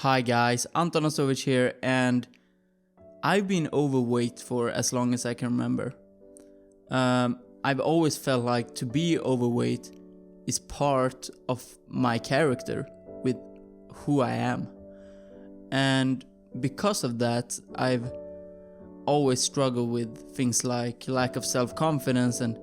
Hi guys, Anton Osovic here, and I've been overweight for as long as I can remember. I've always felt like to be overweight is part of my character with who I am. And because of that, I've always struggled with things like lack of self-confidence and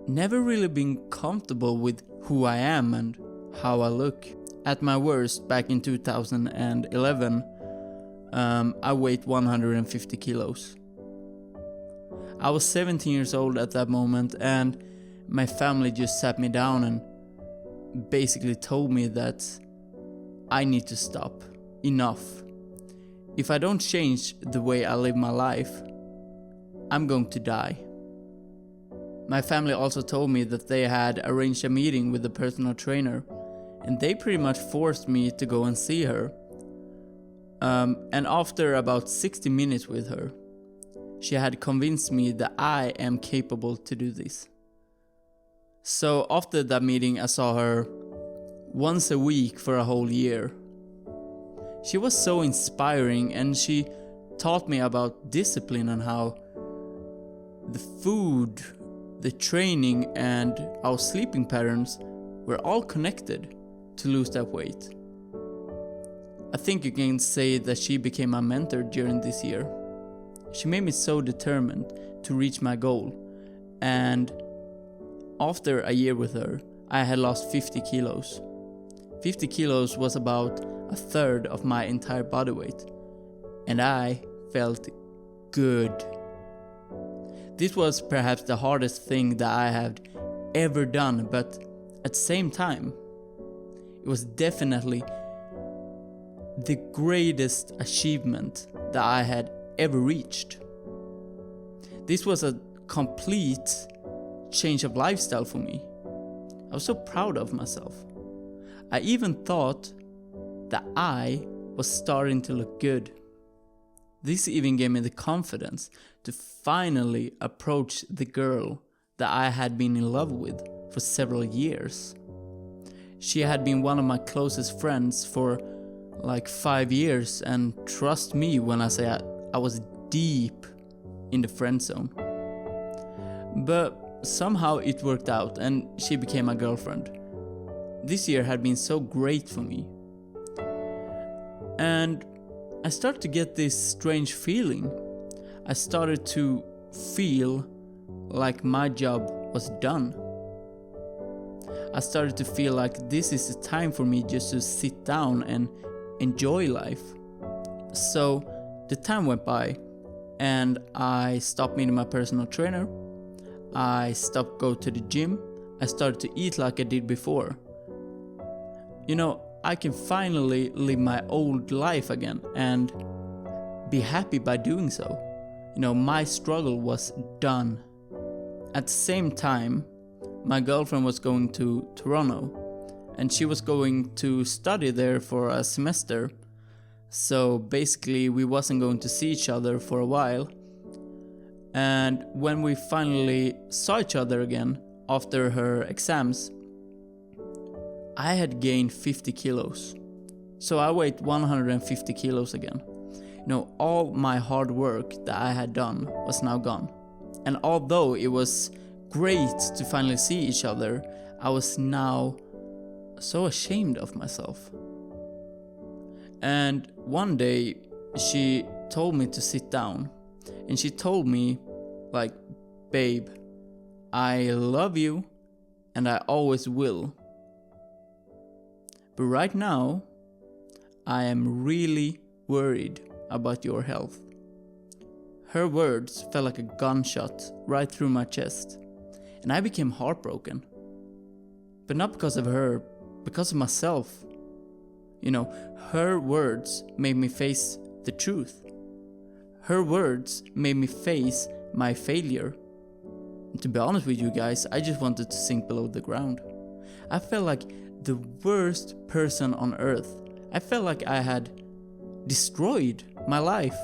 never really been comfortable with who I am and how I look. At my worst, back in 2011, I weighed 150 kilos. I was 17 years old at that moment, and my family just sat me down and basically told me that I need to stop. Enough. If I don't change the way I live my life, I'm going to die. My family also told me that they had arranged a meeting with a personal trainer, and they pretty much forced me to go and see her. And after about 60 minutes with her, she had convinced me that I am capable to do this. So after that meeting, I saw her once a week for a whole year. She was so inspiring, and she taught me about discipline and how the food, the training, and our sleeping patterns were all connected to lose that weight. I think you can say that she became my mentor during this year. She made me so determined to reach my goal, and after a year with her, I had lost 50 kilos. 50 kilos was about a third of my entire body weight, and I felt good. This was perhaps the hardest thing that I had ever done, but at the same time, it was definitely the greatest achievement that I had ever reached. This was a complete change of lifestyle for me. I was so proud of myself. I even thought that I was starting to look good. This even gave me the confidence to finally approach the girl that I had been in love with for several years. She had been one of my closest friends for like 5 years, and trust me when I say I was deep in the friend zone. But somehow it worked out and she became my girlfriend. This year had been so great for me. And I started to get this strange feeling. I started to feel like my job was done. I started to feel like this is the time for me just to sit down and enjoy life. So the time went by, and I stopped meeting my personal trainer. I stopped going to the gym. I started to eat like I did before. You know, I can finally live my old life again and be happy by doing so. You know, my struggle was done. At the same time, my girlfriend was going to Toronto, and she was going to study there for a semester. So basically we wasn't going to see each other for a while. And when we finally saw each other again after her exams, I had gained 50 kilos. So I weighed 150 kilos again. You know, all my hard work that I had done was now gone. And although it was great to finally see each other, I was now so ashamed of myself. And one day she told me to sit down, and she told me like, babe, I love you and I always will. But right now, I am really worried about your health. Her words felt like a gunshot right through my chest, and I became heartbroken. But not because of her, because of myself. You know, her words made me face the truth. Her words made me face my failure. And to be honest with you guys, I just wanted to sink below the ground. I felt like the worst person on earth. I felt like I had destroyed my life.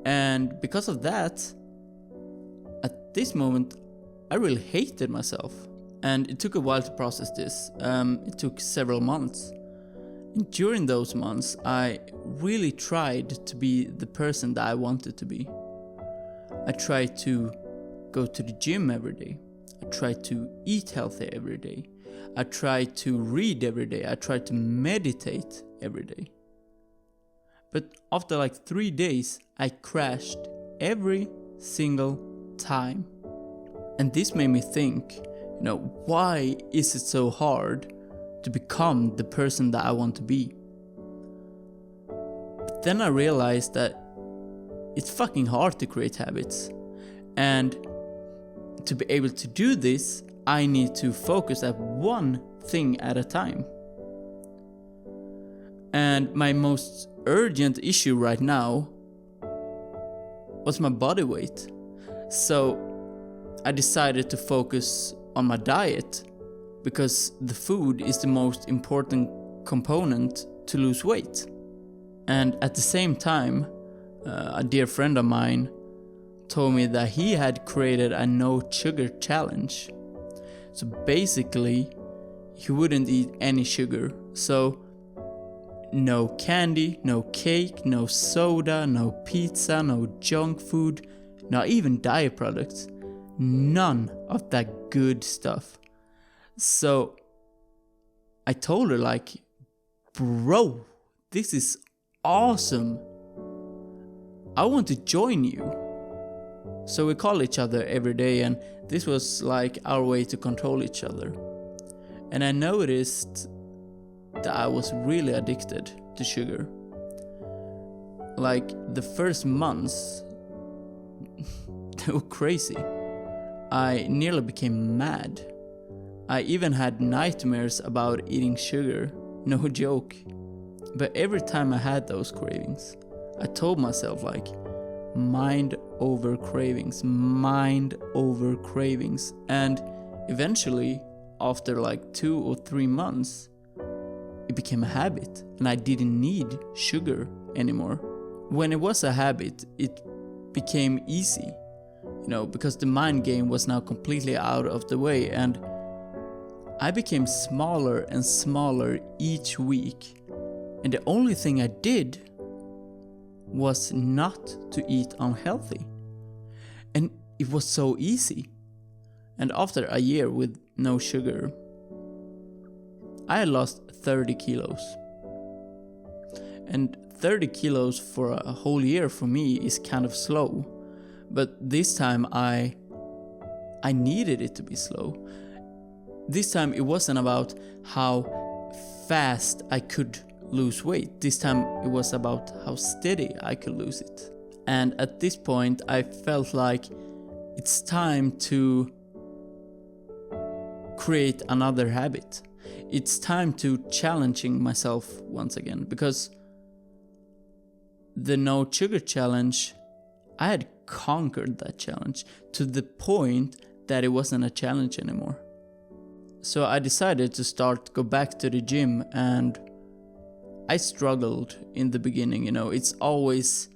And because of that, at this moment, I really hated myself. And it took a while to process this. It took several months. And during those months, I really tried to be the person that I wanted to be. I tried to go to the gym every day. I tried to eat healthy every day. I tried to read every day. I tried to meditate every day. But after like 3 days, I crashed every single time. And this made me think, why is it so hard to become the person that I want to be? But then I realized that it's fucking hard to create habits. And to be able to do this, I need to focus at one thing at a time. And my most urgent issue right now was my body weight. So I decided to focus on my diet, because the food is the most important component to lose weight. And at the same time, a dear friend of mine told me that he had created a no sugar challenge. So basically, he wouldn't eat any sugar. So no candy, no cake, no soda, no pizza, no junk food, not even diet products. None of that good stuff. So I told her, like, bro, this is awesome. I want to join you. So we call each other every day, and this was like our way to control each other. And I noticed that I was really addicted to sugar. Like, the first months, they were crazy. I nearly became mad. I even had nightmares about eating sugar, no joke. But every time I had those cravings, I told myself, like, mind over cravings, mind over cravings. And eventually, after like 2 or 3 months, it became a habit, and I didn't need sugar anymore. When it was a habit, it became easy, because the mind game was now completely out of the way, and I became smaller and smaller each week. And the only thing I did was not to eat unhealthy. And it was so easy. And after a year with no sugar, I had lost 30 kilos. And 30 kilos for a whole year for me is kind of slow. But this time I needed it to be slow. This time it wasn't about how fast I could lose weight. This time it was about how steady I could lose it. And at this point I felt like it's time to create another habit. It's time to challenging myself once again, because the no sugar challenge, I had conquered that challenge to the point that it wasn't a challenge anymore. So I decided to go back to the gym, and I struggled in the beginning. It's always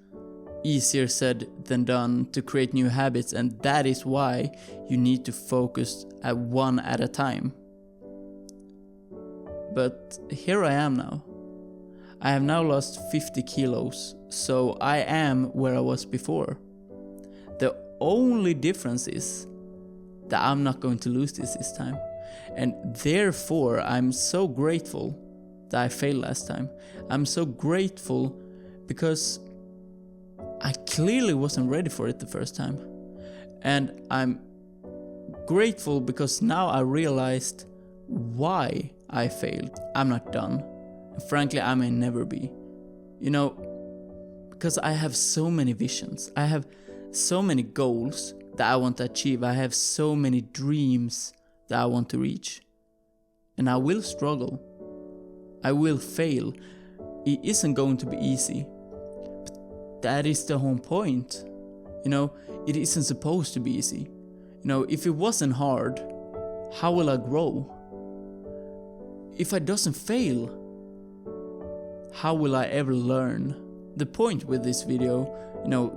easier said than done to create new habits, and that is why you need to focus at one at a time. But here I am now. I have now lost 50 kilos, so I am where I was before. The only difference is that I'm not going to lose this time. And therefore, I'm so grateful that I failed last time. I'm so grateful because I clearly wasn't ready for it the first time. And I'm grateful because now I realized why I failed. I'm not done. Frankly, I may never be. Because I have so many visions. I have so many goals that I want to achieve. I have so many dreams that I want to reach. And I will struggle. I will fail. It isn't going to be easy. But that is the whole point. It isn't supposed to be easy. If it wasn't hard, how will I grow? If I doesn't fail, how will I ever learn? The point with this video,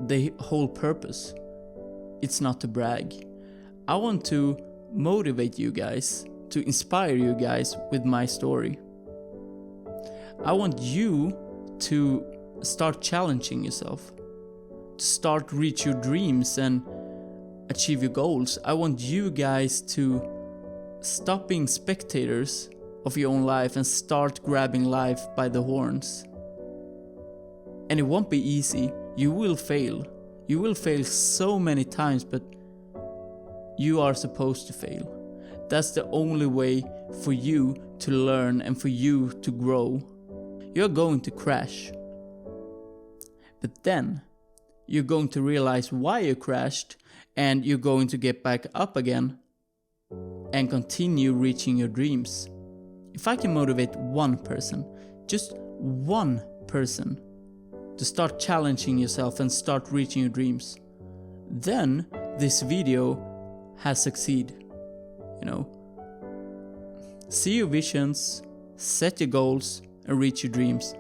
the whole purpose, it's not to brag. I want to motivate you guys, to inspire you guys with my story. I want you to start challenging yourself, to start reach your dreams and achieve your goals. I want you guys to stop being spectators of your own life and start grabbing life by the horns. And it won't be easy. You will fail. You will fail so many times, but you are supposed to fail. That's the only way for you to learn and for you to grow. You're going to crash. But then you're going to realize why you crashed, and you're going to get back up again and continue reaching your dreams. If I can motivate one person, just one person, to start challenging yourself and start reaching your dreams, then this video has succeeded. See your visions, set your goals, and reach your dreams.